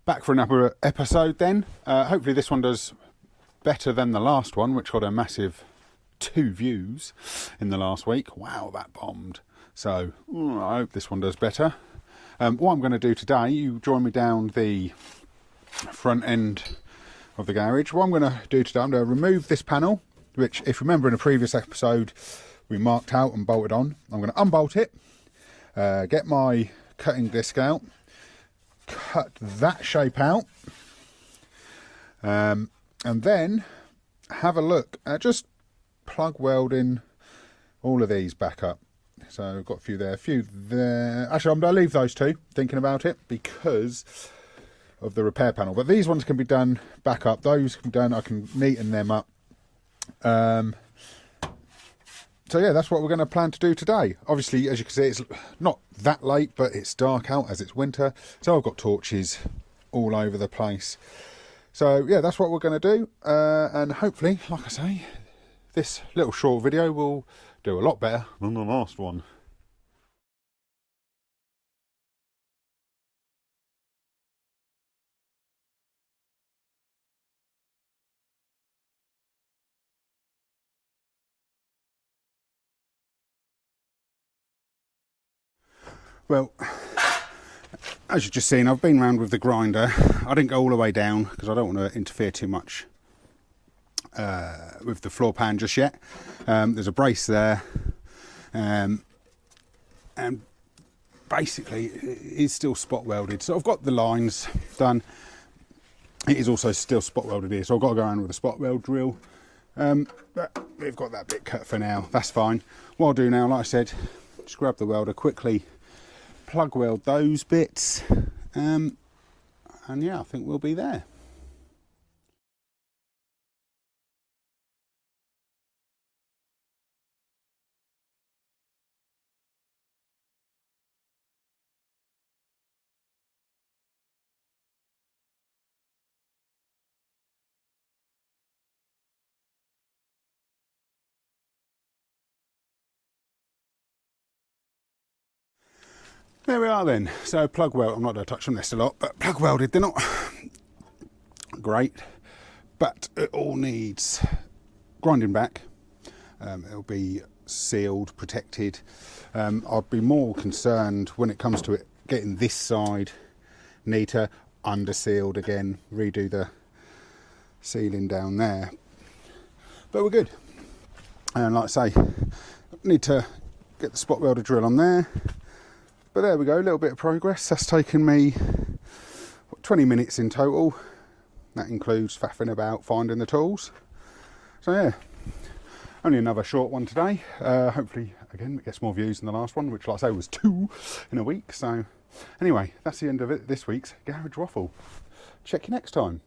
Back for another episode then. Hopefully this one does better than the last one, which got a massive 2 views in the last week. Wow, that bombed. So I hope this one does better. What I'm going to do today, you join me down the front end of the garage. What I'm going to do today, I'm going to remove this panel, which if you remember in a previous episode we marked out and bolted on. I'm going to unbolt it, get my cutting disc out, cut that shape out, and then have a look at just plug welding all of these back up. So I've got a few there. Actually, I'm going to leave those two, thinking about it, because of the repair panel. But these ones can be done back up. Those can be done, I can neaten them up. So yeah, that's what we're going to plan to do today. Obviously, as you can see, it's not that late, but it's dark out as it's winter. So I've got torches all over the place. So yeah, that's what we're going to do. And hopefully, like I say, this little short video will do a lot better than the last one. Well, as you've just seen, I've been round with the grinder. I didn't go all the way down because I don't want to interfere too much with the floor pan just yet. There's a brace there, and basically it is still spot welded. So I've got the lines done. It is also still spot welded here, so I've got to go around with a spot weld drill. But we've got that bit cut for now. That's fine. What I'll do now, like I said, just grab the welder quickly, plug weld those bits, and yeah, I think we'll be there. There we are then. So plug weld, I'm not going to touch on this a lot, but plug welded, they're not great, but it all needs grinding back. It'll be sealed, protected. I'd be more concerned when it comes to it getting this side neater, under sealed again, redo the sealing down there. But we're good. And like I say, need to get the spot welder drill on there. But there we go, a little bit of progress. That's taken me 20 minutes in total. That includes faffing about finding the tools. So yeah, only another short one today. Hopefully, again, it gets more views than the last one, which like I say was 2 in a week. So anyway, that's the end of it. This week's Garage Waffle. Check you next time.